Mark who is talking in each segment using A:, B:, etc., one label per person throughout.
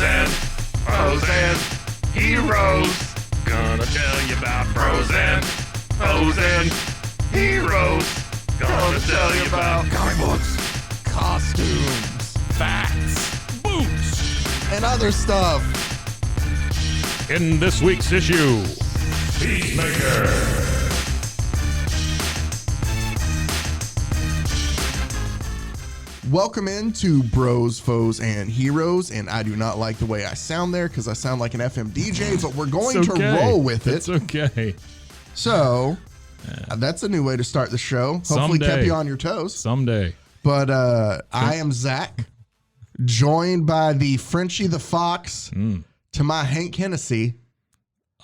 A: Bros and heroes. Gonna tell you about bros and heroes. Gonna tell you about comic books,
B: Costumes,
A: facts, boots,
B: and other stuff.
A: in this week's issue, Peacemaker.
B: Welcome into Bros, Foes, and Heroes, and I do not like the way I sound there because I sound like an FM DJ, but we're going to roll with it.
A: It's okay.
B: So, that's a new way to start the show. Hopefully kept you on your toes.
A: Someday.
B: But I am Zach, joined by the Frenchie the Fox to my Hank Hennessy,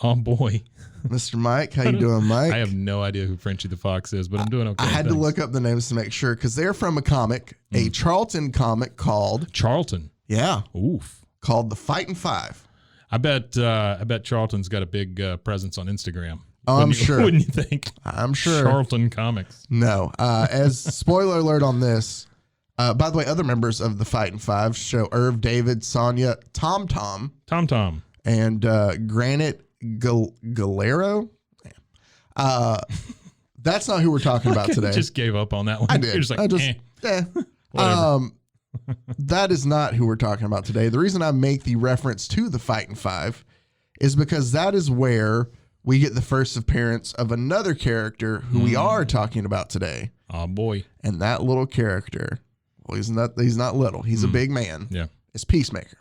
A: Oh, boy.
B: Mr. Mike. How you doing, Mike?
A: I have no idea who Frenchie the Fox is, but I'm doing okay.
B: I had to look up the names to make sure because they're from a comic, a Charlton comic called
A: Charlton.
B: Yeah.
A: Oof.
B: Called The Fightin' Five.
A: I bet Charlton's got a big presence on Instagram.
B: Oh, I'm sure.
A: Wouldn't you think?
B: I'm sure.
A: Charlton Comics.
B: No. As spoiler alert on this, by the way, other members of the Fightin' Five show Irv, David, Sonia, Tom, and Granite Galero. That's not who we're talking about today.
A: Just gave up on that one.
B: I did.
A: You're just like,
B: whatever. That is not who we're talking about today. The reason I make the reference to the Fightin' Five is because that is where we get the first appearance of another character who we are talking about today.
A: Oh boy.
B: And that little character, well, he's not little. He's a big man.
A: Yeah.
B: It's Peacemaker.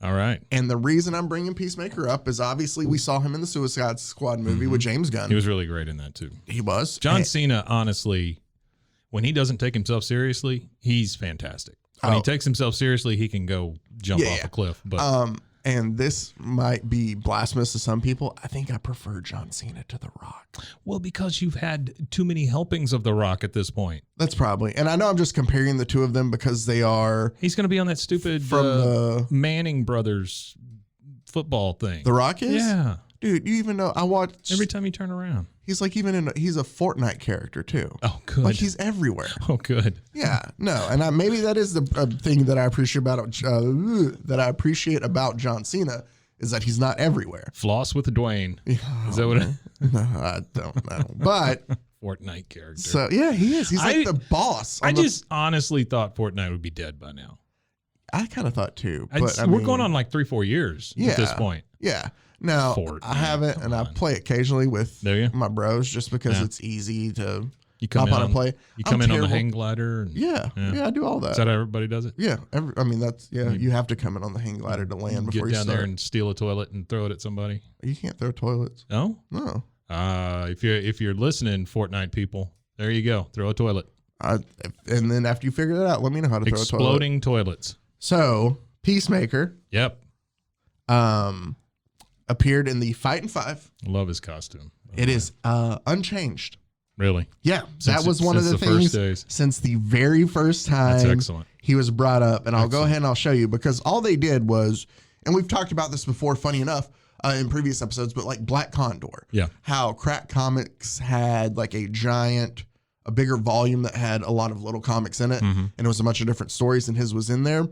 A: All right.
B: And the reason I'm bringing Peacemaker up is obviously we saw him in the Suicide Squad movie with James Gunn.
A: He was really great in that too.
B: He was.
A: John Cena, honestly, when he doesn't take himself seriously, he's fantastic. When he takes himself seriously, he can go jump off a cliff. But
B: and this might be blasphemous to some people. I think I prefer John Cena to The Rock.
A: Well, because you've had too many helpings of The Rock at this point.
B: That's probably. And I know I'm just comparing the two of them because they are.
A: He's going to be on that stupid
B: from the
A: Manning brothers football thing.
B: The Rock is?
A: Yeah.
B: Dude, you even know I watched
A: every time you turn around.
B: He's like he's a Fortnite character too.
A: Oh, good.
B: Like he's everywhere.
A: Oh, good.
B: Yeah, no, and maybe that is the thing that I appreciate about John Cena is that he's not everywhere.
A: Floss with Dwayne. Is that what?
B: No, I don't know. But
A: Fortnite character.
B: So yeah, he is. He's like the boss.
A: I just honestly thought Fortnite would be dead by now.
B: I kind of thought too. But
A: we're going on like 3-4 years at this point.
B: Yeah. Now,
A: Fortnite,
B: I haven't, and I play occasionally with my bros just because it's easy to hop on and play.
A: You come in on the hang glider. And,
B: yeah, I do all that.
A: Is that how everybody does it?
B: Yeah. You have to come in on the hang glider to land before you start.
A: Get down there and steal a toilet and throw it at somebody.
B: You can't throw toilets.
A: No?
B: No.
A: If you're listening, Fortnite people, there you go. Throw a toilet.
B: And then after you figure that out, let me know how to throw a toilet.
A: Exploding toilets.
B: So, Peacemaker.
A: Yep.
B: Appeared in the Fightin' Five.
A: Love his costume.
B: It is unchanged.
A: Really?
B: Yeah. That was one of the things since the very first time.
A: That's excellent.
B: He was brought up. And I'll go ahead and I'll show you because all they did was, and we've talked about this before, funny enough, in previous episodes, but like Black Condor.
A: Yeah. How
B: Crack Comics had like a bigger volume that had a lot of little comics in it. And it was a bunch of different stories and his was in there.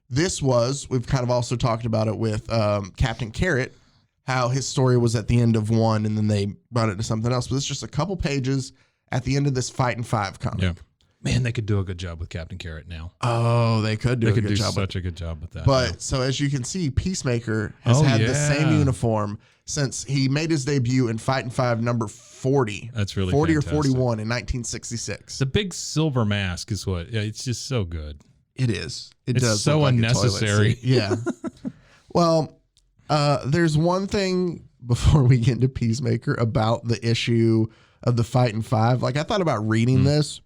B: This was, we've kind of also talked about it with Captain Carrot, how his story was at the end of one and then they brought it to something else. But it's just a couple pages at the end of this Fightin' Five comic. Yeah.
A: Man, they could do a good job with Captain Carrot now.
B: Oh, they could do a good job.
A: Such a good job with that.
B: But so as you can see, Peacemaker has had the same uniform since he made his debut in Fightin' Five number 40.
A: That's really
B: 40
A: fantastic.
B: or 41 in 1966.
A: The big silver mask is what, it's just so good.
B: It is. It
A: it's
B: does
A: so
B: look
A: unnecessary.
B: Like yeah. Well, there's one thing before we get into Peacemaker about the issue of the Fightin' Five. Like I thought about reading this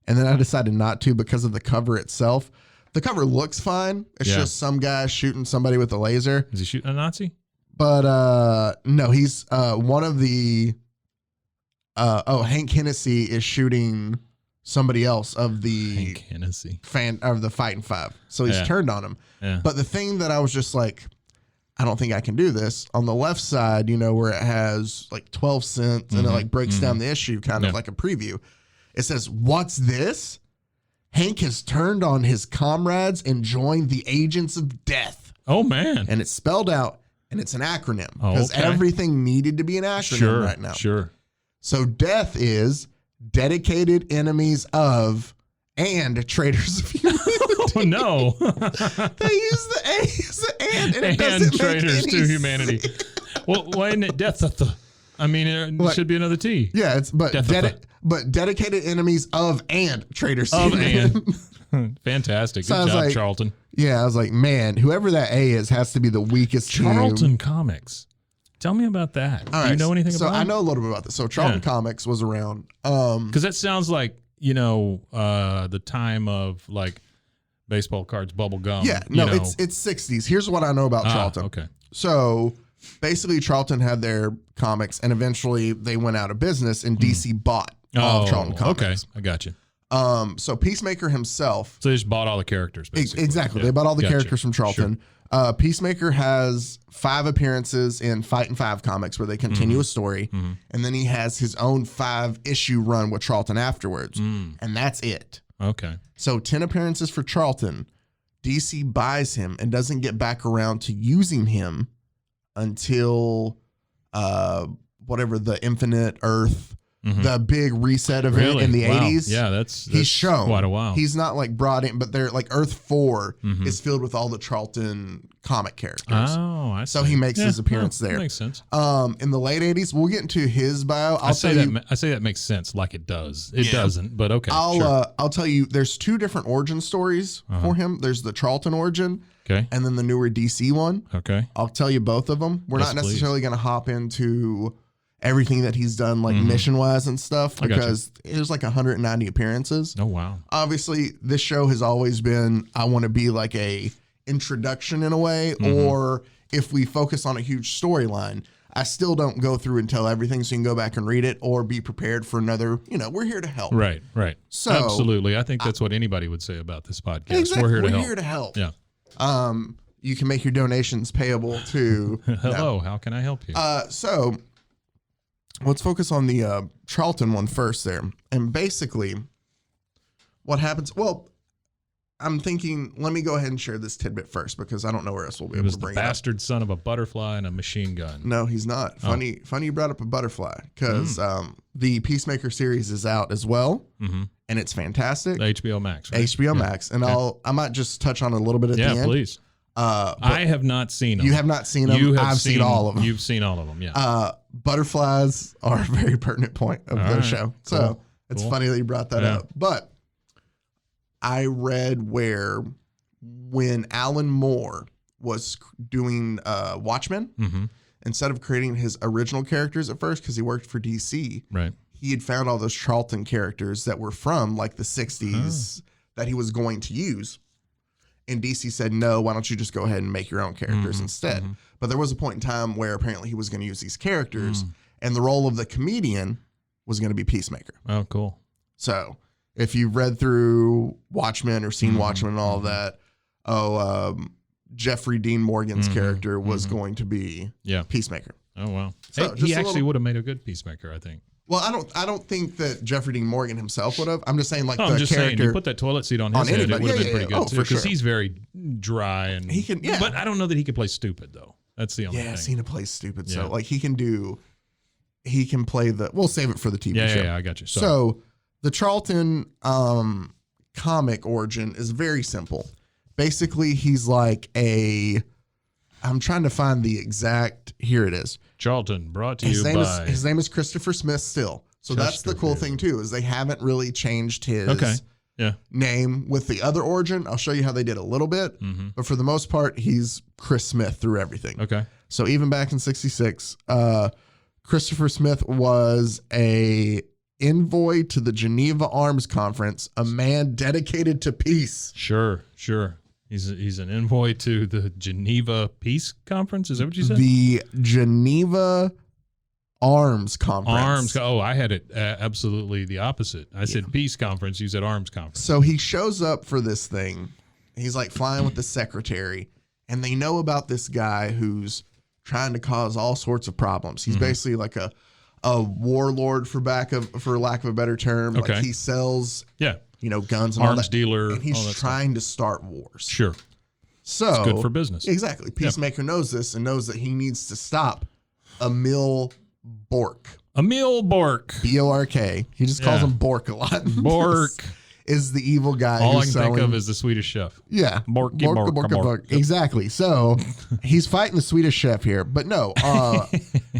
B: and then I decided not to because of the cover itself. The cover looks fine. It's just some guy shooting somebody with a laser.
A: Is he shooting a Nazi?
B: But no, he's one of the Hank Hennessy is shooting somebody else of the
A: Hank Hennessy
B: fan of the Fightin' Five. So he's turned on him. Yeah. But the thing that I was just like, I don't think I can do this. On the left side, where it has like 12 cents and it like breaks down the issue kind of like a preview. It says, "What's this? Hank has turned on his comrades and joined the Agents of Death."
A: Oh, man.
B: And it's spelled out, and it's an acronym
A: Oh,
B: because
A: okay.
B: everything needed to be an acronym right now.
A: Sure.
B: So DEATH is dedicated enemies of and traitors of humanity.
A: Oh, no.
B: They use the A as the and it doesn't make
A: traitors
B: any
A: to humanity.
B: sense.
A: Well, why isn't it death? I mean, it should be another T.
B: Yeah, it's but dedicated enemies of and traitors to humanity.
A: Fantastic.
B: So
A: Good job,
B: like,
A: Charlton.
B: Yeah, I was like, man, whoever that A is has to be the weakest
A: Charlton Comics. Tell me about that.
B: All
A: Do you
B: right,
A: know anything about it?
B: So I know a little bit about this. So Charlton Comics was around.
A: Because that sounds like, the time of like baseball cards, bubble gum.
B: Yeah, no, it's 60s. Here's what I know about Charlton.
A: Okay. So
B: basically Charlton had their comics and eventually they went out of business and DC bought all of Charlton Comics.
A: Okay, I got you.
B: So Peacemaker himself.
A: So they just bought all the characters, basically.
B: Exactly. Yeah. They bought all the characters from Charlton. Sure. Peacemaker has 5 appearances in Fightin' 5 comics where they continue a story. And then he has his own 5-issue run with Charlton afterwards. And that's it.
A: Okay.
B: So 10 appearances for Charlton. DC buys him and doesn't get back around to using him until whatever the Infinite Earth, the big reset event in the 80s.
A: Yeah, that's
B: he's shown
A: quite a while.
B: He's not like brought in, but they're like Earth 4 is filled with all the Charlton comic characters.
A: Oh, I see.
B: So he makes his appearance there.
A: Makes sense.
B: In the late 80s, we'll get into his bio.
A: I say that makes sense, like it does. It doesn't, but okay.
B: I'll tell you. There's 2 different origin stories for him. There's the Charlton origin, and then the newer DC one.
A: Okay,
B: I'll tell you both of them. We're not necessarily going to hop into everything that he's done, like mission wise and stuff, because there's like 190 appearances.
A: Oh wow!
B: Obviously, this show has always been, I want to be like a introduction in a way, or if we focus on a huge storyline, I still don't go through and tell everything, so you can go back and read it or be prepared for another. We're here to help.
A: Right.
B: So
A: absolutely, I think that's what anybody would say about this podcast.
B: Exactly.
A: We're
B: We're here to help.
A: Yeah.
B: You can make your donations payable to.
A: Hello, how can I help you?
B: So let's focus on the Charlton one first there. And basically what happens, well, I'm thinking, let me go ahead and share this tidbit first because I don't know where else we'll be able to bring it up.
A: Bastard son of a butterfly and a machine gun.
B: No, he's not. Funny you brought up a butterfly because the Peacemaker series is out as well, and it's fantastic.
A: The HBO Max, right?
B: HBO Max. And I might just touch on it a little bit at the end.
A: Yeah, please. I have not seen them.
B: You have not seen them? I've seen all of them.
A: You've seen all of them, yeah.
B: Butterflies are a very pertinent point of the show. So it's funny that you brought that up. But I read where when Alan Moore was doing Watchmen, instead of creating his original characters at first, because he worked for DC,
A: right,
B: he had found all those Charlton characters that were from like the 60s that he was going to use. And DC said, no, why don't you just go ahead and make your own characters instead? But there was a point in time where apparently he was going to use these characters, and the role of the comedian was going to be Peacemaker.
A: Oh, cool.
B: So if you've read through Watchmen or seen Watchmen and all that, Jeffrey Dean Morgan's character was going to be Peacemaker.
A: Oh, wow.
B: So
A: he actually would have made a good Peacemaker, I think.
B: Well, I don't think that Jeffrey Dean Morgan himself would have. I'm just saying, like,
A: the character. Saying, you put that toilet seat on his head, it would have been pretty good too. Because he's very dry and
B: he can. Yeah.
A: But I don't know that he could play stupid though. That's the only thing.
B: Yeah, Cena plays stupid, so like he can play the. We'll save it for the TV show.
A: Yeah, I got you. Sorry.
B: So the Charlton comic origin is very simple. Basically, he's like I'm trying to find the exact. Here it is.
A: Charlton, brought to you by.
B: His name is Christopher Smith still. So that's the cool thing too, is they haven't really changed his name with the other origin. I'll show you how they did a little bit, but for the most part, he's Chris Smith through everything.
A: Okay.
B: So even back in '66, Christopher Smith was a envoy to the Geneva Arms Conference, a man dedicated to peace.
A: Sure. He's an envoy to the Geneva Peace Conference. Is that what you said?
B: The Geneva Arms Conference.
A: Oh, I had it absolutely the opposite. I said Peace Conference. You said Arms Conference.
B: So he shows up for this thing. He's like flying with the secretary, and they know about this guy who's trying to cause all sorts of problems. He's basically like a warlord, for lack of a better term.
A: Okay.
B: Like he sells guns and
A: arms
B: all that.
A: dealer.
B: And he's trying to start wars.
A: Sure.
B: So
A: it's good for business.
B: Exactly. Peacemaker knows this and knows that he needs to stop Emil Bork.
A: Emil Bork.
B: B-O-R-K. He just calls him Bork a lot.
A: Bork
B: is the evil guy.
A: All
B: who's
A: I can think
B: selling,
A: of is the Swedish chef.
B: Yeah.
A: Bork.
B: Exactly. So he's fighting the Swedish chef here. But no,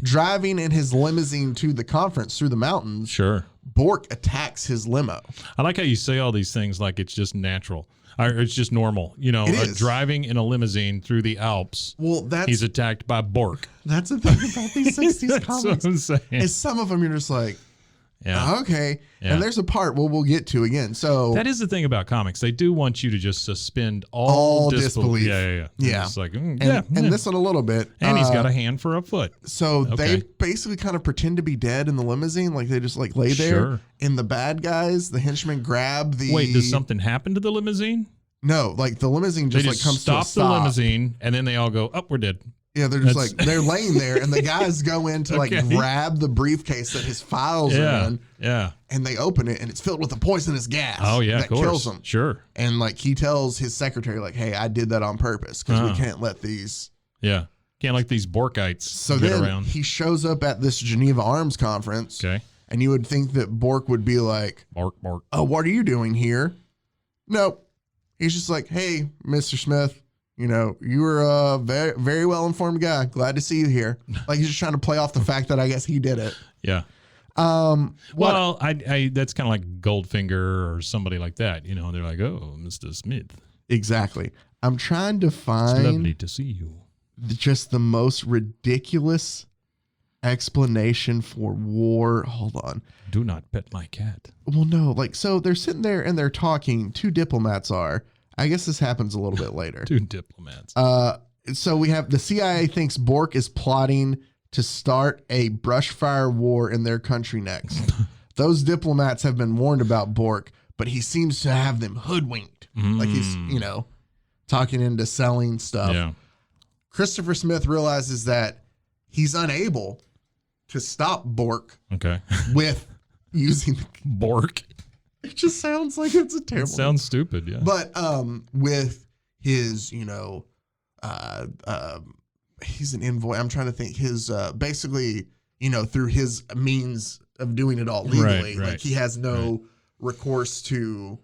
B: driving in his limousine to the conference through the mountains.
A: Sure.
B: Bork attacks his limo.
A: I like how you say all these things like it's just natural. Or it's just normal. You know, driving in a limousine through the Alps.
B: Well,
A: he's attacked by Bork.
B: That's the thing about these 60s
A: That's
B: comics.
A: what I'm saying.
B: Is some of them you're just like, okay.
A: Yeah.
B: And there's a part we'll get to again. So
A: that is the thing about comics. They do want you to just suspend all disbelief. Yeah. It's like,
B: and this one a little bit.
A: And he's got a hand for a foot.
B: So they basically kind of pretend to be dead in the limousine. Like they just like lay there.
A: Sure.
B: And the bad guys, the henchmen grab the...
A: Wait, does something happen to the limousine?
B: No, like the limousine just like comes to a stop.
A: The limousine and then they all go, we're dead.
B: Yeah, they're just like, they're laying there and the guys go in to like grab the briefcase that his files are in.
A: Yeah.
B: And they open it and it's filled with a poisonous gas.
A: Oh, yeah,
B: that
A: of course.
B: kills them.
A: Sure.
B: And like he tells his secretary, like, hey, I did that on purpose because we can't let these.
A: Yeah. Can't let these Borkites get
B: then
A: around.
B: He shows up at this Geneva Arms conference.
A: Okay.
B: And you would think that Bork would be like,
A: Bork.
B: Oh, what are you doing here? Nope. He's just like, hey, Mr. Smith, you know, you were a very, very well-informed guy. Glad to see you here. Like he's just trying to play off the fact that I guess he did it.
A: Yeah. Well, I that's kind of like Goldfinger or somebody like that. You know, they're like, oh, Mr. Smith.
B: Exactly. I'm trying to find.
A: It's lovely to see you.
B: Just the most ridiculous explanation for war. Hold on.
A: Do not pet my cat.
B: Well, no, like, so they're sitting there and they're talking. Two diplomats are. I guess this happens a little bit later.
A: Two diplomats.
B: So we have the CIA thinks Bork is plotting to start a brush fire war in their country next. Those diplomats have been warned about Bork, but he seems to have them hoodwinked. Like he's, you know, talking into selling stuff.
A: Yeah.
B: Christopher Smith realizes that he's unable to stop Bork with using
A: Bork.
B: It just sounds like it's a terrible.
A: It sounds stupid, yeah.
B: But with his, you know, he's an envoy. I'm trying to think his basically, you know, through his means of doing it all legally, like he has no recourse to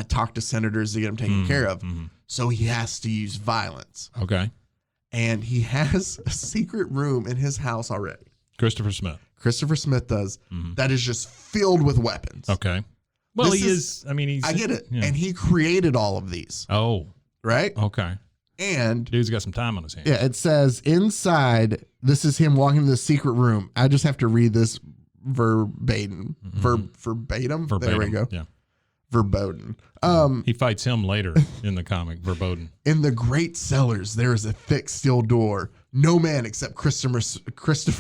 B: talk to senators to get him taken care of. So he has to use violence.
A: Okay.
B: And he has a secret room in his house already.
A: Christopher Smith
B: does. That is just filled with weapons.
A: Okay. Well, he is. I mean,
B: I get it. Yeah. And he created all of these.
A: Oh.
B: Right?
A: Okay.
B: And
A: dude's got some time on his hands.
B: Yeah, it says inside, this is him walking to the secret room. I just have to read this verbatim. Verbatim? There we go.
A: Yeah.
B: Verboten.
A: He fights him later in the comic, Verboten.
B: In the great cellars, there is a thick steel door. No man except Christopher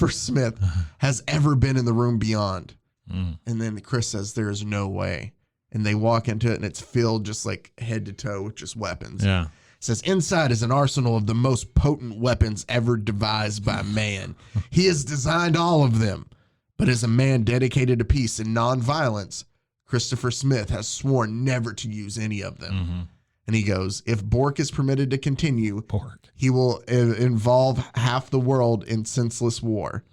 B: Smith has ever been in the room beyond. And then Chris says, there is no way. And they walk into it and it's filled just like head to toe with just weapons.
A: Yeah.
B: It says, inside is an arsenal of the most potent weapons ever devised by man. He has designed all of them. But as a man dedicated to peace and nonviolence, Christopher Smith has sworn never to use any of them. And he goes, if Bork is permitted to continue, he will involve half the world in senseless war.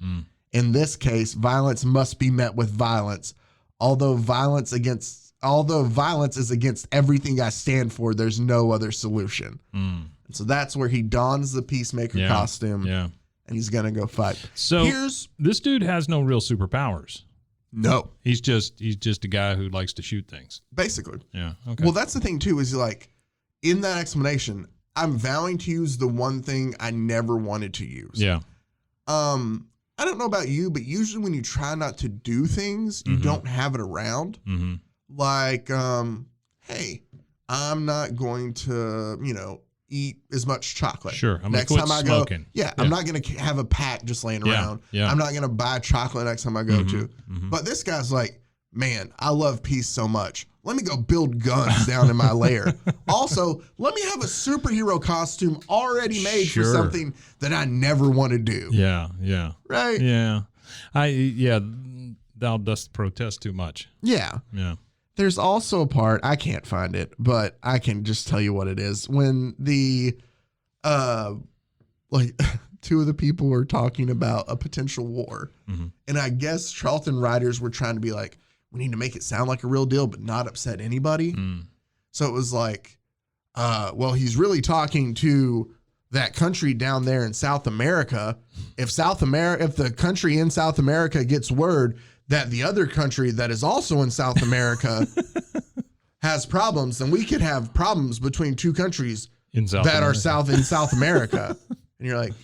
B: In this case, violence must be met with violence. Although violence is against everything I stand for, there's no other solution. And so that's where he dons the Peacemaker costume.
A: Yeah.
B: And he's going to go fight.
A: So this dude has no real superpowers.
B: No.
A: He's just a guy who likes to shoot things.
B: Basically.
A: Yeah. Okay.
B: Well, that's the thing too, is like in that explanation, I'm vowing to use the one thing I never wanted to use.
A: Yeah.
B: I don't know about you, but usually when you try not to do things, you don't have it around. Like, hey, I'm not going to, you know, eat as much chocolate.
A: Sure. I'm
B: next time I
A: smoking.
B: go, I'm not going to have a pack just laying around. I'm not going to buy chocolate next time I go to. But this guy's like, man, I love peace so much. Let me go build guns down in my lair. Also, let me have a superhero costume already made for something that I never want to do.
A: Yeah. Yeah.
B: Right?
A: Yeah. Thou dost protest too much.
B: Yeah.
A: Yeah.
B: There's also a part, I can't find it, but I can just tell you what it is. When the, like, two of the people were talking about a potential war. Mm-hmm. And I guess Charlton writers were trying to be like, we need to make it sound like a real deal, but not upset anybody. Mm. So it was like, well, he's really talking to that country down there in South America. If the country in South America gets word that the other country that is also in South America has problems, then we could have problems between two countries in South America. And you're like,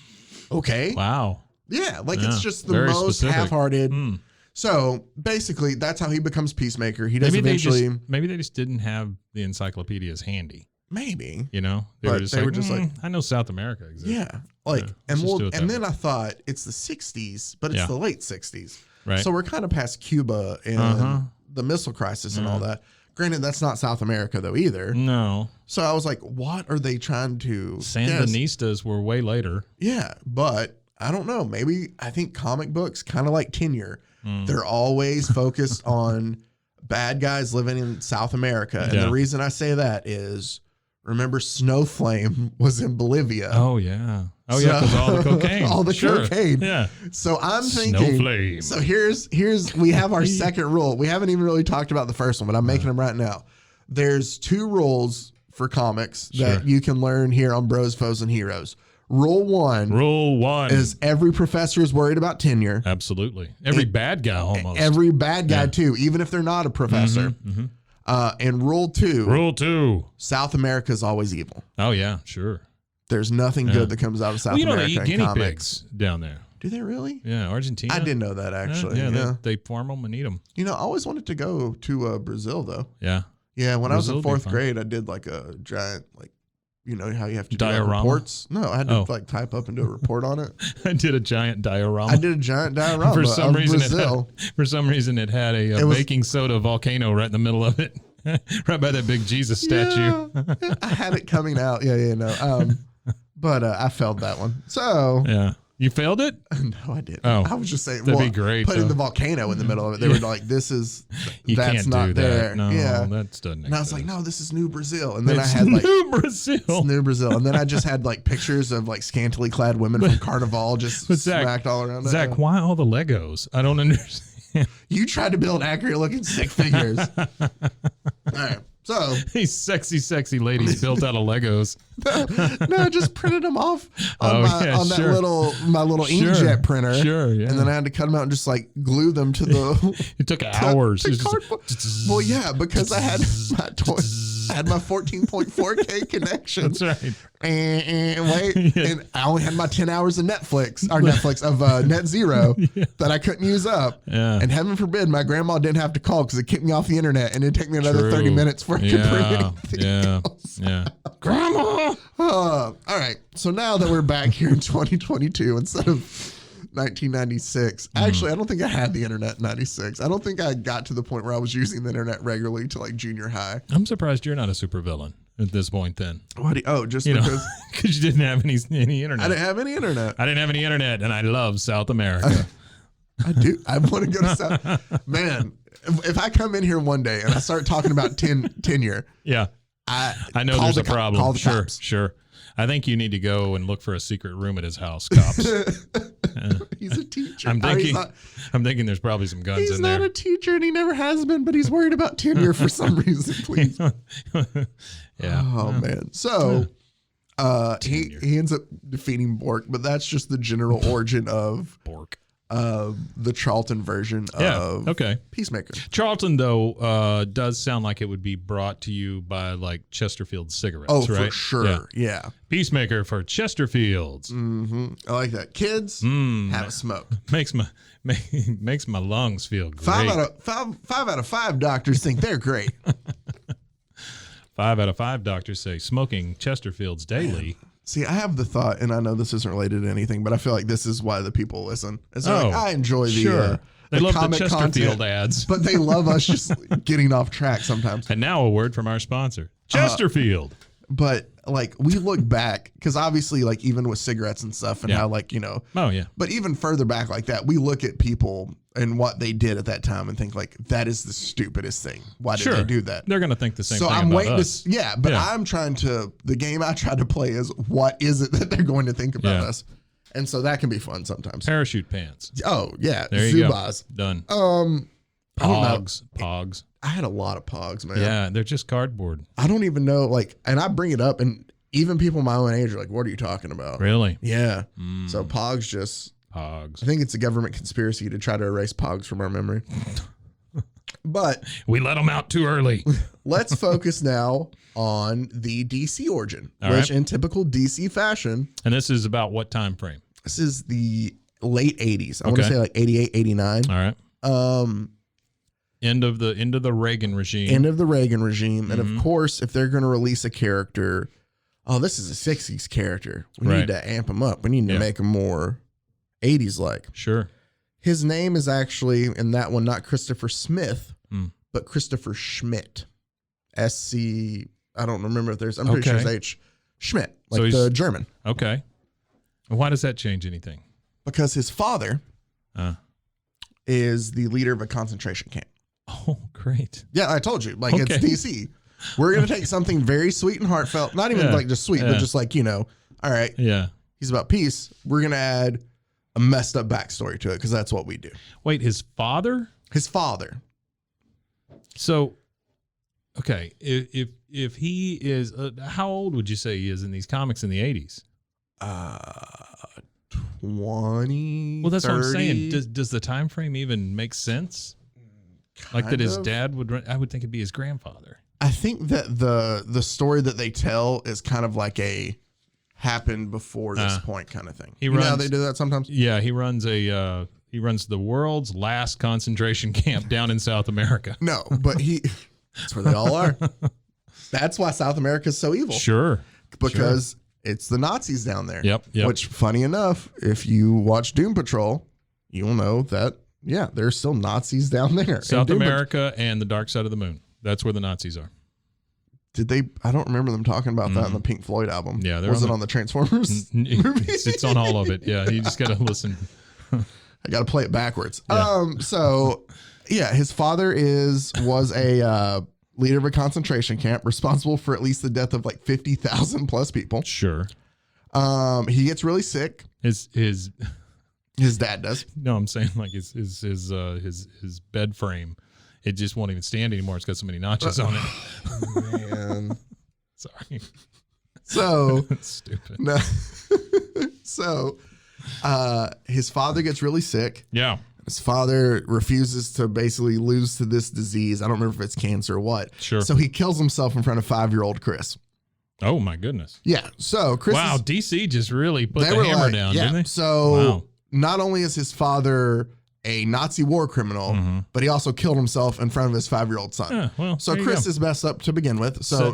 B: okay.
A: Wow.
B: Yeah. Like it's just the most specific. Half-hearted. Mm. So basically that's how he becomes Peacemaker. He does
A: maybe they just didn't have the encyclopedias handy.
B: Maybe.
A: You know, they were just like, I know South America exists.
B: Yeah. Like, yeah, and then I thought it's the 60s, but it's the late 60s. Right. So we're kind of past Cuba and the missile crisis and all that. Granted, that's not South America though either.
A: No.
B: So I was like, what are they trying to
A: Sandinistas were way later.
B: Yeah, but I don't know. Maybe I think comic books, kind of like tenure, they're always focused on bad guys living in South America. And the reason I say that is, remember Snowflame was in Bolivia.
A: Oh, yeah. Oh, yeah, because all the cocaine.
B: All the cocaine.
A: Yeah.
B: So I'm thinking. Snowflame. So here's we have our second rule. We haven't even really talked about the first one, but I'm making them right now. There's 2 rules for comics that you can learn here on Bros, Foes, and Heroes. Rule one is every professor is worried about tenure.
A: Absolutely. Every bad guy almost.
B: Every bad guy too, even if they're not a professor. And rule two, South America is always evil.
A: Oh yeah, sure.
B: There's nothing good that comes out of South America.
A: They eat guinea pigs down there.
B: Do they really?
A: Yeah, Argentina.
B: I didn't know that actually.
A: They farm them and eat them.
B: You know, I always wanted to go to Brazil though.
A: Yeah.
B: Yeah, when I was in 4th grade, I did like a giant, like, you know how you have to do reports? No, I had to like type up and do a report on it.
A: I did a giant diorama.
B: For some
A: reason, it had a baking soda volcano right in the middle of it, right by that big Jesus statue.
B: I had it coming out. But I failed that one. So
A: yeah. You failed it?
B: No, I didn't.
A: Oh,
B: I was just saying,
A: that'd be great.
B: Putting the volcano in the middle of it. They were like, "This is that's not there."
A: No, that doesn't exist.
B: And I was like, "No, this is New Brazil." And then I had like
A: New Brazil.
B: And then I just had like pictures of like scantily clad women from Carnival just smacked all around it.
A: Zach, why all the Legos? I don't understand.
B: You tried to build accurate looking stick figures. All right. So
A: these sexy ladies built out of Legos.
B: No, I just printed them off on my little inkjet printer.
A: Sure, yeah.
B: And then I had to cut them out and just like glue them to the.
A: It took hours.
B: Well, yeah, because I had my 14.4K connection.
A: That's right.
B: And I only had my 10 hours of Netflix of Net Zero that I couldn't use up.
A: Yeah.
B: And heaven forbid my grandma didn't have to call because it kicked me off the internet and it'd take me another 30 minutes for it to print anything else.
A: Yeah. Grandma.
B: All right. So now that we're back here in 2022 instead of 1996. Actually, I don't think I had the internet in 96. I don't think I got to the point where I was using the internet regularly to like junior high.
A: I'm surprised you're not a supervillain at this point then.
B: Just because
A: you didn't have any internet.
B: I didn't have any internet.
A: I didn't have any internet, and I love South America.
B: I do. I want to go to South. Man, if I come in here one day and I start talking about tenure.
A: Yeah. I know there's a problem.
B: Call the cops.
A: Sure. I think you need to go and look for a secret room at his house, cops.
B: He's a teacher.
A: I'm thinking there's probably some guns in there.
B: He's not a teacher and he never has been, but he's worried about tenure for some reason, please.
A: Yeah.
B: Oh, man. So he ends up defeating Bork, but that's just the general origin of
A: Bork.
B: The Charlton version of Peacemaker.
A: Charlton, though, does sound like it would be brought to you by like Chesterfield cigarettes, right?
B: For sure. Yeah.
A: Peacemaker for Chesterfields.
B: Mm-hmm. I like that. Kids, have a smoke.
A: Makes my lungs feel great.
B: 5 out of 5 doctors think they're great.
A: 5 out of 5 doctors say smoking Chesterfields daily.
B: See, I have the thought, and I know this isn't related to anything, but I feel like this is why the people listen. It's like, I enjoy
A: they love
B: comic
A: the Chesterfield
B: content,
A: ads.
B: But they love us just getting off track sometimes.
A: And now a word from our sponsor, Chesterfield.
B: But like we look back, because obviously like even with cigarettes and stuff and how like,
A: Oh yeah.
B: but even further back like that, we look at people and what they did at that time and think like, that is the stupidest thing. Why did they do that?
A: They're going to think the same thing
B: I'm
A: about
B: waiting
A: us.
B: but I'm trying to, the game I try to play is what is it that they're going to think about us? And so that can be fun sometimes.
A: Parachute pants.
B: Oh yeah.
A: There you
B: Zubaz.
A: go. Done. Pogs.
B: I had a lot of pogs, man.
A: Yeah, they're just cardboard.
B: I don't even know, like, and I bring it up, and even people my own age are like, what are you talking about?
A: Really?
B: Yeah. So pogs just...
A: Pogs.
B: I think it's a government conspiracy to try to erase pogs from our memory. But...
A: we let them out too early.
B: Let's focus now on the DC origin,
A: All
B: which
A: right.
B: in typical DC fashion...
A: And this is about what time frame?
B: This is the late 80s. I want to say like 88, 89.
A: All right. End of the Reagan regime.
B: End of the Reagan regime. And of course, if they're going to release a character, this is a 60s character. We need to amp him up. We need to make him more 80s like.
A: Sure.
B: His name is actually in that one not Christopher Smith, but Christopher Schmidt. SC. I don't remember if there's. I'm pretty sure it's H. Schmidt, like the German.
A: Okay. And why does that change anything?
B: Because his father is the leader of a concentration camp.
A: Oh, great.
B: Yeah, I told you. Like, it's DC. We're going to take something very sweet and heartfelt. Not even like just sweet, but just like, all right.
A: Yeah.
B: He's about peace. We're going to add a messed up backstory to it because that's what we do.
A: Wait, his father?
B: His father.
A: So, okay. If he is, how old would you say he is in these comics in the 80s?
B: 20.
A: Well, that's
B: 30.
A: what I'm saying. Does the time frame even make sense? Like that his dad would run, I would think it'd be his grandfather.
B: I think that the story that they tell is kind of like a happened before this point kind of thing. You know how they do that sometimes?
A: Yeah, he runs the world's last concentration camp down in South America.
B: No, but that's where they all are. That's why South America is so evil.
A: Sure.
B: Because it's the Nazis down there.
A: Yep.
B: Which, funny enough, if you watch Doom Patrol, you'll know that, there's still Nazis down there.
A: South America and the dark side of the moon. That's where the Nazis are.
B: Did they? I don't remember them talking about that in the Pink Floyd album.
A: Yeah.
B: Was it on the Transformers movie?
A: It's on all of it. Yeah. You just got to listen.
B: I got to play it backwards. Yeah. His father was a leader of a concentration camp responsible for at least the death of like 50,000 plus people.
A: Sure.
B: He gets really sick.
A: His
B: dad does.
A: No, I'm saying like his bed frame. It just won't even stand anymore. It's got so many notches on it.
B: Man.
A: Sorry.
B: So
A: stupid.
B: No. So his father gets really sick.
A: Yeah.
B: His father refuses to basically lose to this disease. I don't remember if it's cancer or what.
A: Sure.
B: So he kills himself in front of 5-year-old Chris.
A: Oh my goodness.
B: Yeah. So Chris.
A: Wow. DC just really put the hammer down, didn't they?
B: So not only is his father a Nazi war criminal, but he also killed himself in front of his 5-year-old son.
A: Yeah, well,
B: so Chris is messed up to begin with. So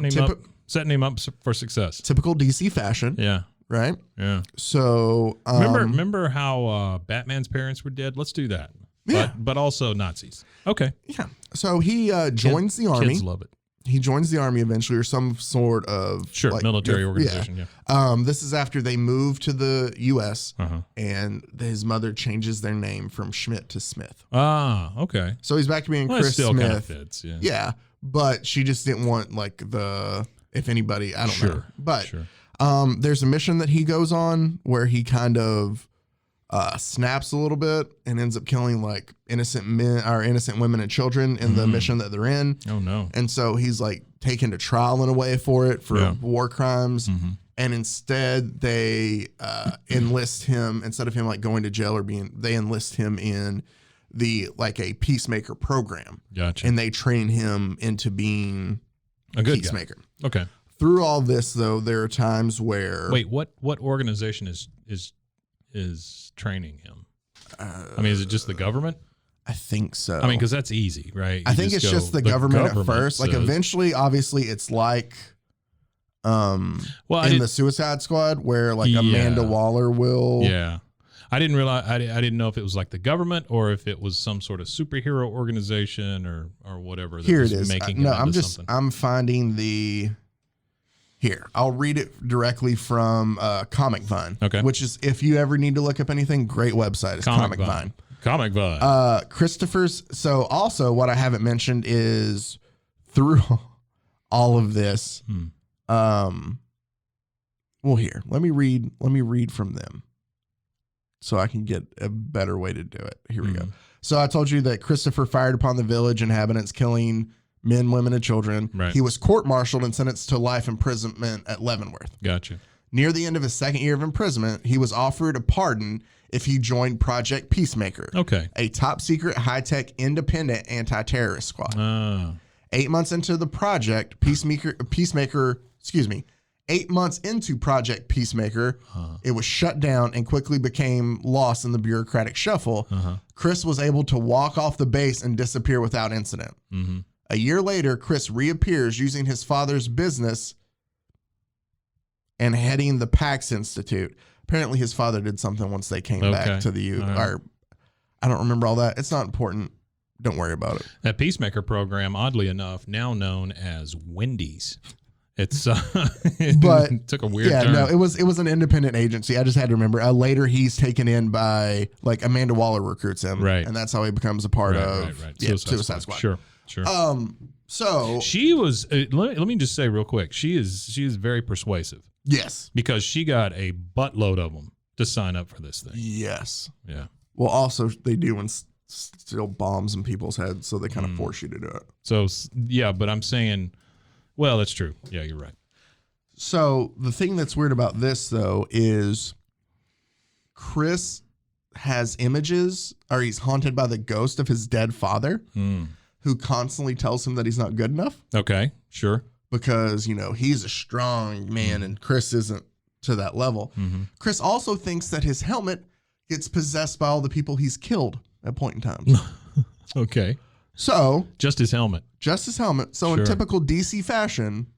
A: setting him up for success.
B: Typical DC fashion.
A: Yeah.
B: Right?
A: Yeah.
B: So
A: remember how Batman's parents were dead? Let's do that.
B: Yeah.
A: But also Nazis. Okay.
B: Yeah. So he joins the army.
A: Kids love it.
B: He joins the army eventually, or some sort of
A: military organization. Yeah.
B: This is after they move to the U.S. And his mother changes their name from Schmidt to Smith.
A: Ah, okay.
B: So he's back to being Chris
A: still
B: Smith.
A: Kind of fits, yeah.
B: Yeah, but she just didn't want like if anybody, I don't know. But there's a mission that he goes on where he kind of snaps a little bit and ends up killing like innocent men or innocent women and children in the mission that they're in.
A: Oh no. And
B: so he's like taken to trial in a way for it for war crimes. And instead they enlist him, instead of him like going to jail or they enlist him in the like a Peacemaker program.
A: Gotcha.
B: And they train him into being
A: a good
B: Peacemaker.
A: Guy. Okay.
B: Through all this though, there are times where
A: what organization is training him? I mean, is it just the government?
B: I think so.
A: I mean, because that's easy, right?
B: I think it's just the government at first. Like eventually, obviously, it's like in the Suicide Squad where like Amanda Waller will.
A: Yeah. I didn't realize. I didn't know if it was like the government or if it was some sort of superhero organization or whatever. That
B: Here
A: was
B: it is.
A: Making
B: No,
A: I'm
B: finding Here, I'll read it directly from Comic Vine.
A: Okay.
B: Which is, if you ever need to look up anything, great website. It's Comic Vine.
A: Comic Vine.
B: Christopher's. So also, what I haven't mentioned is through all of this. Well, here, let me read from them, so I can get a better way to do it. Here we go. So I told you that Christopher fired upon the village inhabitants, killing men, women, and children.
A: Right.
B: He was court-martialed and sentenced to life imprisonment at Leavenworth.
A: Gotcha.
B: Near the end of his second year of imprisonment, he was offered a pardon if he joined Project Peacemaker.
A: Okay.
B: A top-secret, high-tech, independent anti-terrorist squad. 8 months into the project, 8 months into Project Peacemaker, it was shut down and quickly became lost in the bureaucratic shuffle. Chris was able to walk off the base and disappear without incident. A year later, Chris reappears using his father's business and heading the PAX Institute. Apparently, his father did something once they came back to the U. Or I don't remember all that. It's not important. Don't worry about it.
A: That Peacemaker program, oddly enough, now known as Wendy's. It's it took a weird turn.
B: No, it was an independent agency. I just had to remember. Later, he's taken in by, like, Amanda Waller recruits him,
A: right?
B: And that's how he becomes a part of
A: Suicide Squad. Sure.
B: So
A: she was. Let me just say real quick. She is very persuasive.
B: Yes,
A: because she got a buttload of them to sign up for this thing.
B: Yes.
A: Yeah.
B: Well, also they do instill bombs in people's heads, so they kind of force you to do it.
A: So yeah, but I'm saying. Well, that's true. Yeah, you're right.
B: So the thing that's weird about this, though, is Chris has images, or he's haunted by the ghost of his dead father, who constantly tells him that he's not good enough.
A: Okay, sure.
B: Because, he's a strong man and Chris isn't to that level. Chris also thinks that his helmet gets possessed by all the people he's killed at point in time.
A: Okay.
B: So
A: just his helmet. So in typical DC fashion,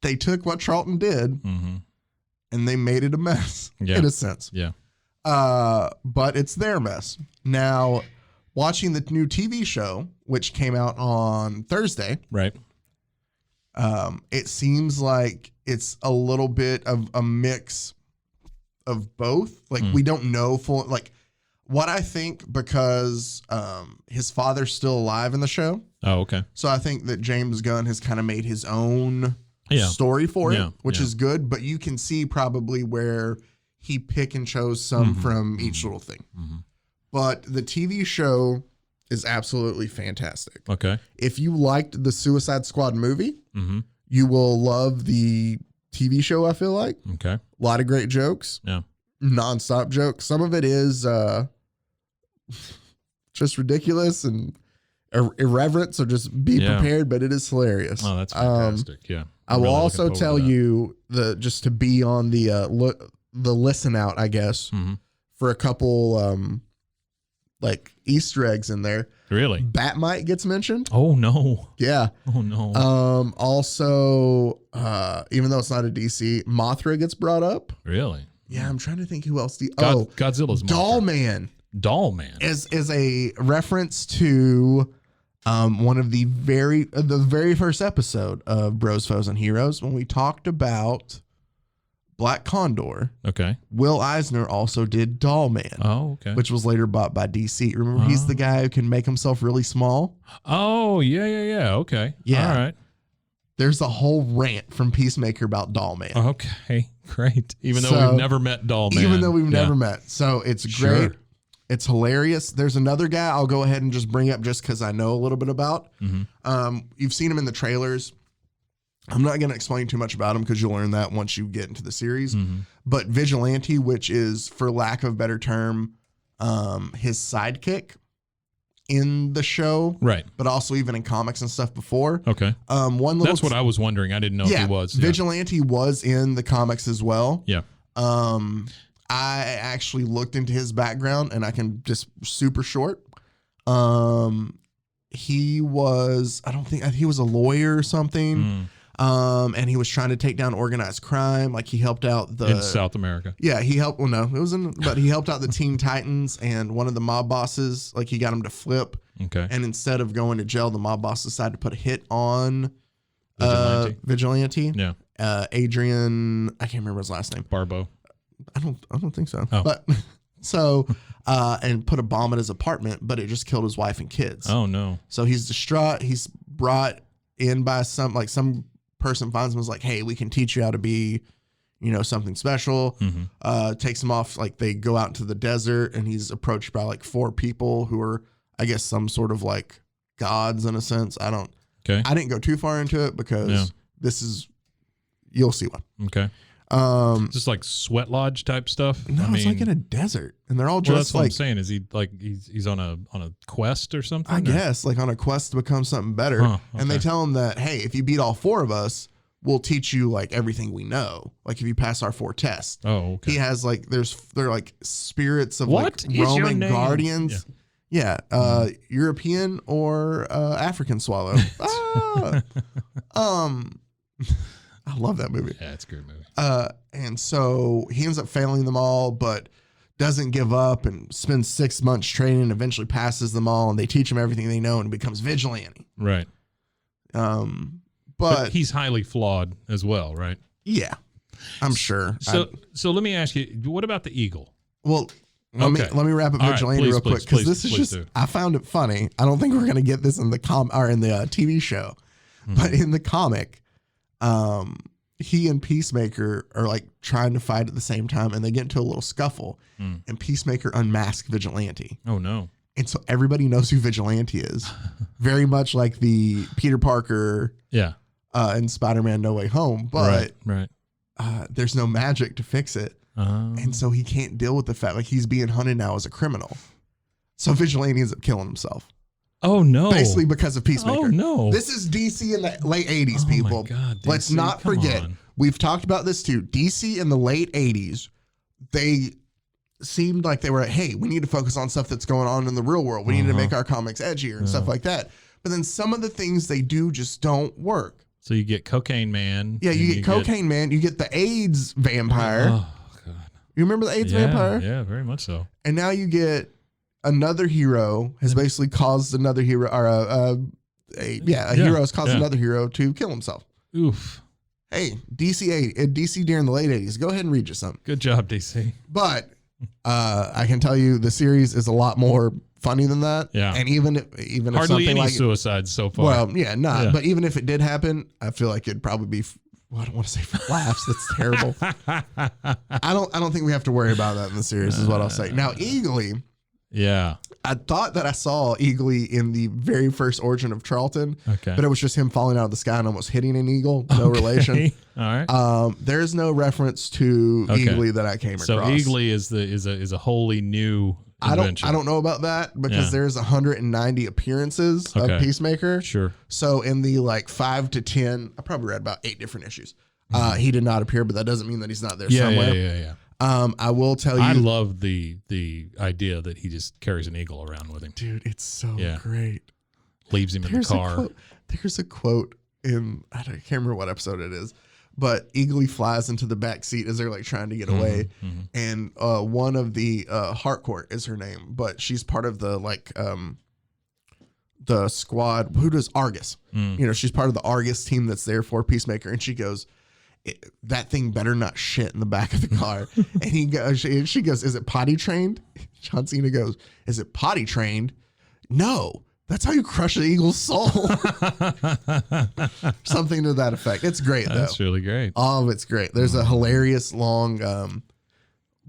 A: they took what Charlton did and they made it a mess in a sense. Yeah.
B: But it's their mess. Now, watching the new TV show, which came out on Thursday.
A: Right.
B: It seems like it's a little bit of a mix of both. Like we don't know what I think, because his father's still alive in the show.
A: Oh, okay.
B: So I think that James Gunn has kind of made his own story for it, which is good. But you can see probably where he pick and chose some from each little thing. But the TV show is absolutely fantastic.
A: Okay.
B: If you liked the Suicide Squad movie, you will love the TV show, I feel like.
A: Okay.
B: A lot of great jokes.
A: Yeah.
B: Nonstop jokes. Some of it is just ridiculous and irreverent, so just be prepared, but it is hilarious.
A: Oh, that's fantastic. Yeah.
B: I will also tell you just to be on the listen out, I guess, for a couple like Easter eggs in there.
A: Really?
B: Batmite gets mentioned.
A: Oh no.
B: Yeah.
A: Oh no.
B: Also, even though it's not a DC, Mothra gets brought up.
A: Really?
B: Yeah, I'm trying to think who else.
A: Godzilla's
B: Doll Man.
A: Doll Man
B: is a reference to one of the very first episode of Bros, Foes, and Heroes when we talked about Black Condor.
A: Okay.
B: Will Eisner also did Doll Man.
A: Oh, okay.
B: Which was later bought by DC. Remember, he's the guy who can make himself really small.
A: Oh, yeah. Okay.
B: Yeah.
A: All right.
B: There's a whole rant from Peacemaker about Doll Man.
A: Okay, great. Even though we've never met Doll Man.
B: Even though we've never met. So it's great. It's hilarious. There's another guy I'll go ahead and just bring up just because I know a little bit about. You've seen him in the trailers. I'm not going to explain too much about him because you'll learn that once you get into the series. But Vigilante, which is, for lack of a better term, his sidekick in the show,
A: right? But
B: also even in comics and stuff before.
A: Okay. That's what I was wondering. I didn't know if he was.
B: Vigilante was in the comics as well.
A: Yeah.
B: I actually looked into his background, and I can just super short. He was, I don't think he was a lawyer or something. And he was trying to take down organized crime. Like, he helped out
A: in South America.
B: Yeah, he helped. Well, no, it wasn't. But he helped out the Teen Titans, and one of the mob bosses, like, he got him to flip.
A: Okay.
B: And instead of going to jail, the mob boss decided to put a hit on Vigilante.
A: Yeah.
B: Adrian, I can't remember his last name.
A: Barbeau.
B: I don't think so.
A: Oh.
B: But so and put a bomb in his apartment, but it just killed his wife and kids.
A: Oh no.
B: So he's distraught. He's brought in by some person finds him, was like, hey, we can teach you how to be, something special. Takes him off, like they go out into the desert, and he's approached by like 4 people who are, I guess, some sort of like gods in a sense. I didn't go too far into it because you'll see one.
A: Okay. Just like sweat lodge type stuff.
B: No, it's like in a desert, and they're all dressed
A: that's
B: like.
A: What I'm saying. Is he like he's on a quest or something?
B: I guess like on a quest to become something better.
A: Okay.
B: And they tell him that, hey, if you beat all 4 of us, we'll teach you like everything we know. Like if you pass our 4 tests.
A: Oh, okay.
B: He has like they're like spirits of
A: What
B: like
A: is
B: Roman
A: your name?
B: guardians. Yeah. European or African swallow. I love that movie.
A: Yeah, it's a great movie.
B: And so he ends up failing them all, but doesn't give up and spends 6 months training and eventually passes them all, and they teach him everything they know and becomes vigilante.
A: Right.
B: But
A: he's highly flawed as well, right?
B: Yeah, I'm sure.
A: So let me ask you, what about the eagle?
B: Well, let me wrap up Vigilante real quick, because this is just, I found it funny. I don't think we're gonna get this in the TV show, but in the comic, he and Peacemaker are like trying to fight at the same time, and they get into a little scuffle, and Peacemaker unmasks Vigilante.
A: Oh no.
B: And so everybody knows who Vigilante is. Very much like the Peter Parker in Spider-Man No Way Home. But
A: right.
B: There's no magic to fix it. And so he can't deal with the fact, like, he's being hunted now as a criminal. So Vigilante ends up killing himself.
A: Oh, no.
B: Basically because of Peacemaker.
A: Oh, no.
B: This is DC in the late 80s, people.
A: My God, DC,
B: let's not forget. We've talked about this too. DC in the late 80s, they seemed like they were like, hey, we need to focus on stuff that's going on in the real world. We need to make our comics edgier and stuff like that. But then some of the things they do just don't work.
A: So you get Cocaine Man.
B: Yeah, you get Cocaine Man. You get the AIDS vampire.
A: Oh, God.
B: You remember the AIDS vampire?
A: Yeah, very much so.
B: And now you get another hero has basically caused another hero, or a hero has caused another hero to kill himself.
A: Oof.
B: Hey, DC during the late 80s. Go ahead and read you something.
A: Good job, DC.
B: But I can tell you the series is a lot more funny than that.
A: Yeah.
B: And even if
A: hardly
B: something
A: any
B: like
A: suicides so far.
B: Well, yeah, not. Yeah. But even if it did happen, I feel like it'd probably be. Well, I don't want to say for laughs. That's terrible. I don't think we have to worry about that in the series. Is what I'll say. Now, Eagly.
A: Yeah.
B: I thought that I saw Eagly in the very first origin of Charlton,
A: but
B: it was just him falling out of the sky and almost hitting an eagle. No relation.
A: All right.
B: There's no reference to Eagly that I came across.
A: So Eagly is a wholly new invention.
B: I don't know about that because there's 190 appearances of Peacemaker.
A: Sure.
B: So in the like 5 to 10, I probably read about 8 different issues. He did not appear, but that doesn't mean that he's not there somewhere.
A: Yeah.
B: I will tell you.
A: I love the idea that he just carries an eagle around with him.
B: Dude, it's so great.
A: Leaves him in the car.
B: There's a quote in, I can't remember what episode it is, but Eagly flies into the back seat as they're like trying to get away. And one of the Harcourt is her name, but she's part of the like the squad. Who does Argus? She's part of the Argus team that's there for Peacemaker. And she goes, that thing better not shit in the back of the car. And she goes, is it potty trained? John Cena goes, is it potty trained? No, that's how you crush an eagle's soul. Something to that effect. It's great, though.
A: That's really great.
B: All of it's great. There's a hilarious, long,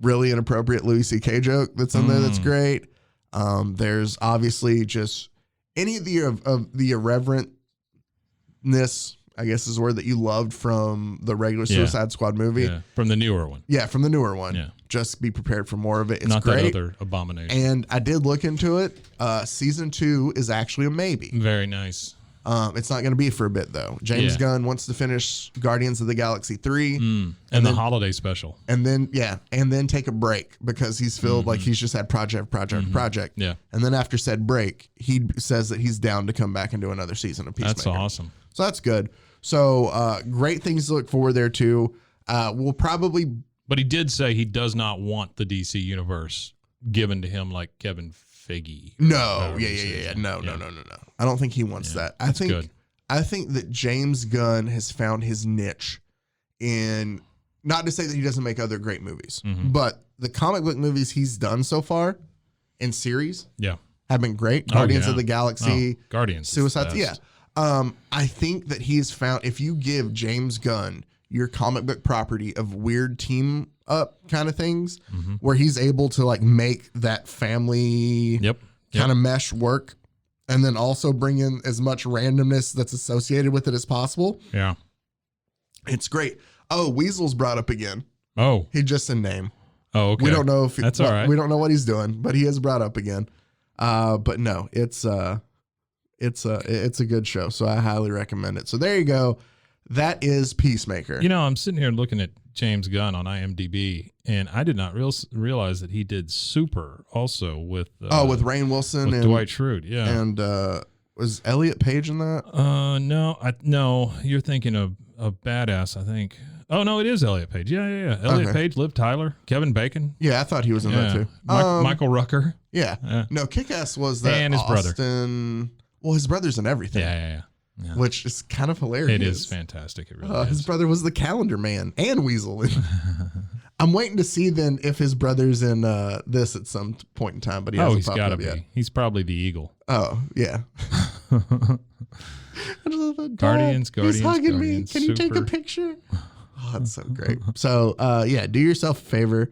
B: really inappropriate Louis C.K. joke that's in there that's great. There's obviously just any of the irreverentness, I guess is a word that you loved from the regular Suicide Squad movie.
A: Yeah, from the newer one.
B: Yeah, from the newer one.
A: Yeah.
B: Just be prepared for more of it. It's
A: not
B: great.
A: that other abomination.
B: And I did look into it. Season 2 is actually a maybe.
A: Very nice.
B: It's not going to be for a bit, though. James Gunn wants to finish Guardians of the Galaxy 3.
A: And then, the holiday special.
B: And then take a break because he's filled like he's just had project.
A: Yeah.
B: And then after said break, he says that he's down to come back and do another season of Peacemaker.
A: That's awesome.
B: So that's good. So great things to look forward there too. We'll probably.
A: But he did say he does not want the DC universe given to him like Kevin Feige.
B: No. Yeah. No. I don't think he wants that. I think.
A: Good.
B: I think that James Gunn has found his niche in, not to say that he doesn't make other great movies, but the comic book movies he's done so far in series have been great. Guardians of the Galaxy,
A: Guardians,
B: Suicide. Yeah. I think that he's found, if you give James Gunn your comic book property of weird team up kind of things, where he's able to like make that family kind of mesh work, and then also bring in as much randomness that's associated with it as possible.
A: Yeah.
B: It's great. Oh, Weasel's brought up again.
A: Oh.
B: He just a name.
A: Oh, okay.
B: We don't know if
A: that's all right.
B: We don't know what he's doing, but he is brought up again. But no, it's a good show, so I highly recommend it. So there you go. That is Peacemaker.
A: You know, I'm sitting here looking at James Gunn on IMDb, and I did not realize that he did Super also with
B: with Rainn Wilson and
A: Dwight Schrute. Yeah,
B: and was Elliot Page in that?
A: No, you're thinking of Badass, I think. Oh no, it is Elliot Page. Yeah. Elliot Page, Liv Tyler, Kevin Bacon.
B: Yeah, I thought he was in that too.
A: Michael Rooker.
B: Yeah. No, Kick-Ass was that,
A: and his brother.
B: Well, his brother's in everything.
A: Yeah.
B: Which is kind of hilarious.
A: It is fantastic. It really is.
B: His brother was the Calendar Man and Weasel. I'm waiting to see then if his brother's in this at some point in time, but he hasn't popped up yet.
A: He's probably the Eagle.
B: Oh, yeah.
A: Guardians.
B: He's hugging
A: Guardians,
B: me. Can you take a
A: Super.
B: picture? Oh, that's so great. So, do yourself a favor.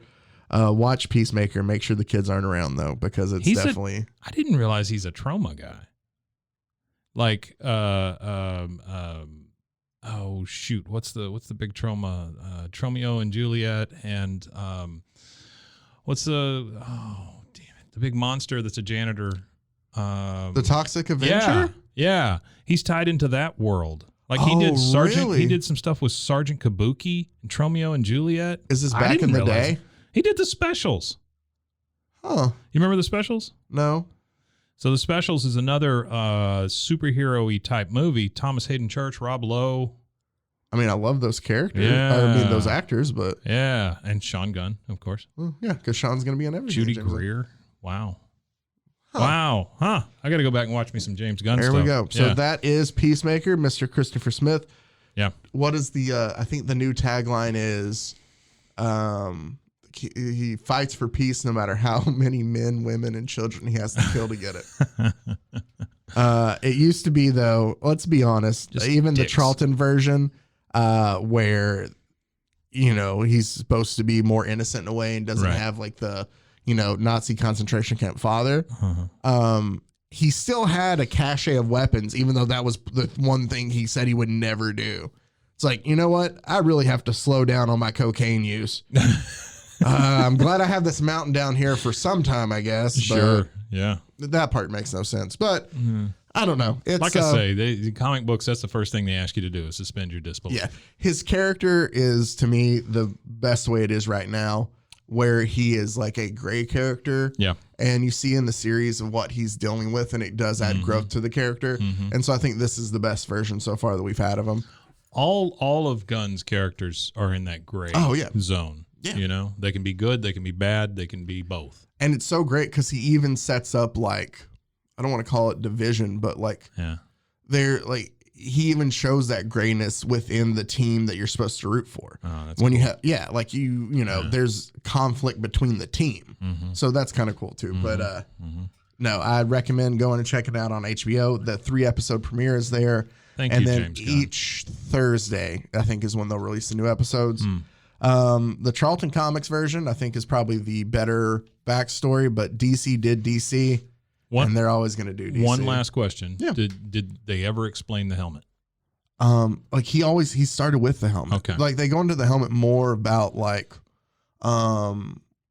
B: Watch Peacemaker. Make sure the kids aren't around, though, because it's definitely...
A: I didn't realize he's a trauma guy. Like, oh shoot, what's the big trauma? Tromeo and Juliet, and what's the big monster that's a janitor?
B: The Toxic Avenger?
A: Yeah. He's tied into that world. Like he did Sergeant.
B: Really?
A: He did some stuff with Sergeant Kabuki and Tromeo and Juliet.
B: Is this back in the day?
A: He did the Specials.
B: Huh.
A: You remember the Specials?
B: No.
A: So the Specials is another superhero-y type movie. Thomas Hayden Church, Rob Lowe.
B: I mean, I love those characters.
A: Yeah.
B: I mean, those actors, but...
A: Yeah, and Sean Gunn, of course.
B: Well, yeah, because Sean's going to be in everything.
A: Judy Greer. Wow. Huh. Wow. Huh. I got to go back and watch me some James Gunn stuff.
B: There we go. So that is Peacemaker, Mr. Christopher Smith.
A: Yeah.
B: What is the... I think the new tagline is... He fights for peace no matter how many men, women, and children he has to kill to get it. It used to be, though, let's be honest,
A: Just
B: even
A: dicks.
B: the Charlton version, where, he's supposed to be more innocent in a way and doesn't have like the, Nazi concentration camp father. He still had a cache of weapons, even though that was the one thing he said he would never do. It's like, you know what? I really have to slow down on my cocaine use. I'm glad I have this mountain down here for some time, I guess.
A: Sure.
B: But
A: Yeah.
B: that part makes no sense. But I don't know. It's,
A: like I say, the comic books, that's the first thing they ask you to do is suspend your disbelief.
B: Yeah. His character is, to me, the best way it is right now, where he is like a gray character.
A: Yeah.
B: And you see in the series of what he's dealing with, and it does add growth to the character. And so I think this is the best version so far that we've had of him.
A: All of Gunn's characters are in that gray zone. Yeah. They can be good, they can be bad, they can be both.
B: And it's so great because he even sets up like, I don't want to call it division, but like they're like, he even shows that grayness within the team that you're supposed to root for.
A: Oh, that's
B: when
A: cool.
B: you have, there's conflict between the team. So that's kind of cool too. But no, I'd recommend going and checking it out on HBO. The 3-episode premiere is there.
A: Thank
B: and
A: you,
B: then
A: James Gunn.
B: each Thursday, I think, is when they'll release the new episodes. The Charlton Comics version, I think, is probably the better backstory, but DC did DC, and they're always going to do DC.
A: One last question.
B: Yeah.
A: Did they ever explain the helmet?
B: Like he started with the helmet.
A: Okay.
B: Like they go into the helmet more about like,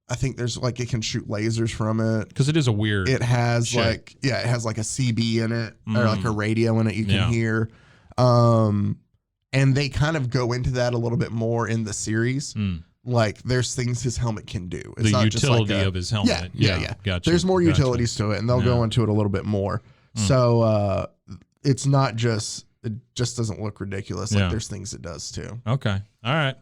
B: I think there's like, it can shoot lasers from it.
A: Because it is a weird.
B: It has
A: shape.
B: it has like a CB in it or like a radio in it you can hear. And they kind of go into that a little bit more in the series. Like there's things his helmet can do. It's
A: the
B: not
A: utility
B: just like
A: of his helmet.
B: Yeah.
A: Gotcha.
B: There's more utilities to it, and they'll go into it a little bit more. So it's not just, it just doesn't look ridiculous. Like there's things it does too.
A: Okay. All right.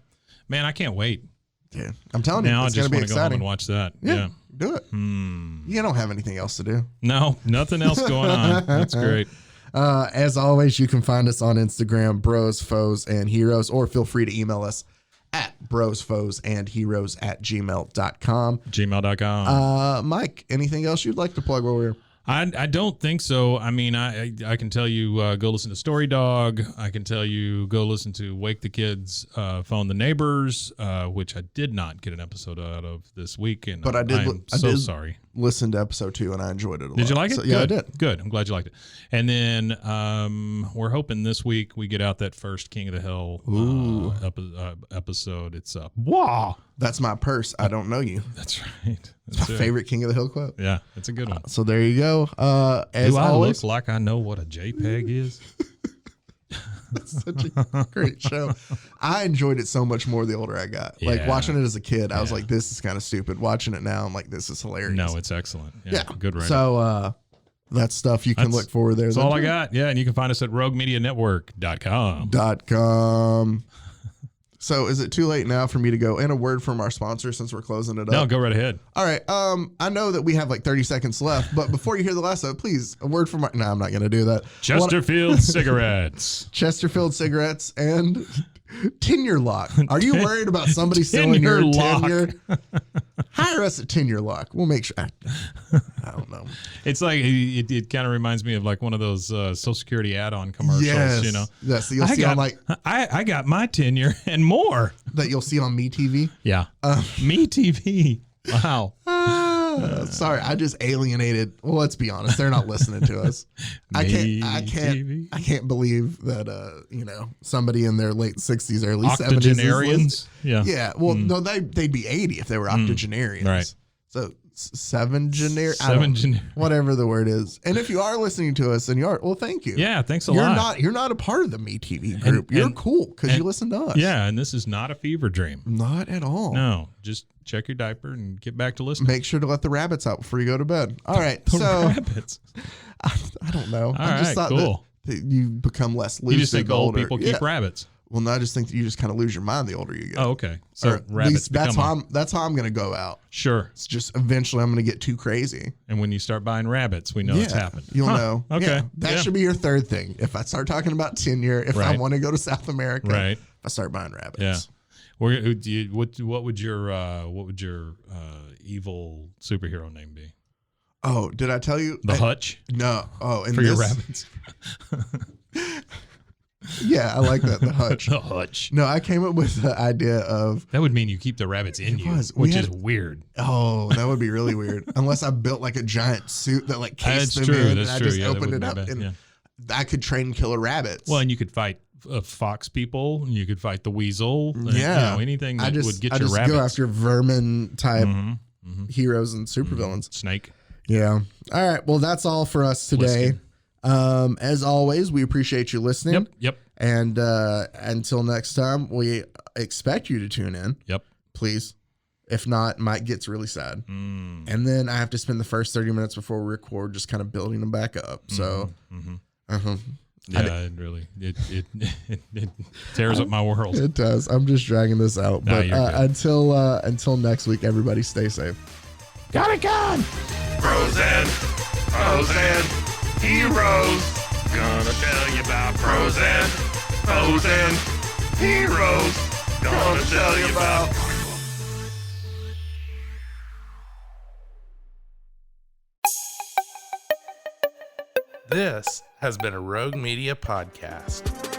A: Man, I can't wait.
B: Yeah. I'm telling
A: Now
B: you,
A: I
B: it's going
A: just
B: to be
A: want to go home
B: exciting.
A: and watch that.
B: Yeah. Do it. You don't have anything else to do.
A: No, nothing else going on. That's great.
B: As always, you can find us on Instagram, Bros, Foes, and Heroes, or feel free to email us at brosfoesandheroes@gmail.com.
A: Gmail.com.
B: Mike, anything else you'd like to plug while we're here?
A: I don't think so. I mean, I can tell you go listen to Story Dog. I can tell you go listen to Wake the Kids, Phone the Neighbors, which I did not get an episode out of this week, and
B: but
A: I'm so sorry.
B: Listen to episode 2 and I enjoyed it a lot.
A: Did you like it?
B: So, yeah, I did.
A: Good. I'm glad you liked it. And then we're hoping this week we get out that first King of the Hill episode. It's wow.
B: That's my purse. I don't know you.
A: That's right.
B: It's my favorite King of the Hill quote.
A: Yeah, it's a good one.
B: So there you go. As
A: Do I
B: always,
A: look like I know what a JPEG is?
B: That's such a great show. I enjoyed it so much more the older I got.
A: Yeah.
B: Like watching it as a kid, I was like, this is kind of stupid. Watching it now, I'm like, this is hilarious.
A: No, it's excellent. Yeah. Good writing.
B: So that's stuff you can look for there.
A: That's all I got. Yeah, and you can find us at roguemedianetwork.com.
B: .com. So is it too late now for me to go in a word from our sponsor since we're closing it up?
A: No, go right ahead.
B: All right. I know that we have like 30 seconds left, but before you hear the last of it, please, a word from our... No, I'm not going to do that.
A: Chesterfield Cigarettes.
B: Chesterfield Cigarettes and tenure lock. Are you worried about somebody stealing your tenure? Hire us at Tenure Lock. We'll make sure. I don't know.
A: It's like it kind of reminds me of like one of those Social Security add-on commercials.
B: Yes.
A: You know.
B: Yes. You'll see on like
A: I got my tenure and more
B: that you'll see on MeTV.
A: Yeah. MeTV. Wow.
B: Sorry, I just alienated. Well, let's be honest, they're not listening to us. I can't believe that somebody in their late 60s or early 70s.
A: Octogenarians.
B: Yeah. Well, no, they'd be 80 if they were octogenarians.
A: Right.
B: So whatever the word is. And if you are listening to us and you are, well, thank you.
A: Yeah, thanks a lot.
B: You're not a part of the MeTV group. You're cool because you listen to us.
A: Yeah, and this is not a fever dream.
B: Not at all.
A: No, just check your diaper and get back to listening.
B: Make sure to let the rabbits out before you go to bed. All right.
A: Rabbits.
B: I don't know.
A: I just thought
B: that you become less lucid.
A: You just think old
B: older.
A: people keep rabbits.
B: Well, no, I just think that you just kind of lose your mind the older you get.
A: Oh, okay. So
B: at
A: rabbits.
B: least that's how I'm going to go out.
A: Sure.
B: It's just eventually I'm going to get too crazy.
A: And when you start buying rabbits, we know it's happened.
B: You'll know.
A: Okay.
B: Yeah, that should be your third thing. If I start talking about tenure, if I want to go to South America, if I start buying rabbits.
A: Yeah. What would your evil superhero name be?
B: Oh, did I tell you?
A: The Hutch?
B: No. Oh,
A: for your rabbits.
B: Yeah, I like that. The Hutch.
A: The Hutch.
B: No, I came up with the idea of...
A: That would mean you keep the rabbits in you, which is weird.
B: Oh, that would be really weird. Unless I built like a giant suit that like cased them in and I just opened it up and I could train killer rabbits.
A: Well, and you could fight fox people. You could fight the weasel.
B: Yeah.
A: Anything that would get your rabbits.
B: I just go after vermin type heroes and supervillains.
A: Snake.
B: Yeah. All right. Well, that's all for us today. As always, we appreciate you listening.
A: Yep.
B: And until next time, we expect you to tune in.
A: Yep.
B: Please. If not, Mike gets really sad. And then I have to spend the first 30 minutes before we record just kind of building them back up. So,
A: yeah, it really it tears up my world.
B: It does. I'm just dragging this out. But until next week, everybody stay safe.
A: Got it, gun.
C: Pros and heroes. Gonna tell you about pros and heroes. Gonna tell you about. This has been a Rogue Media podcast.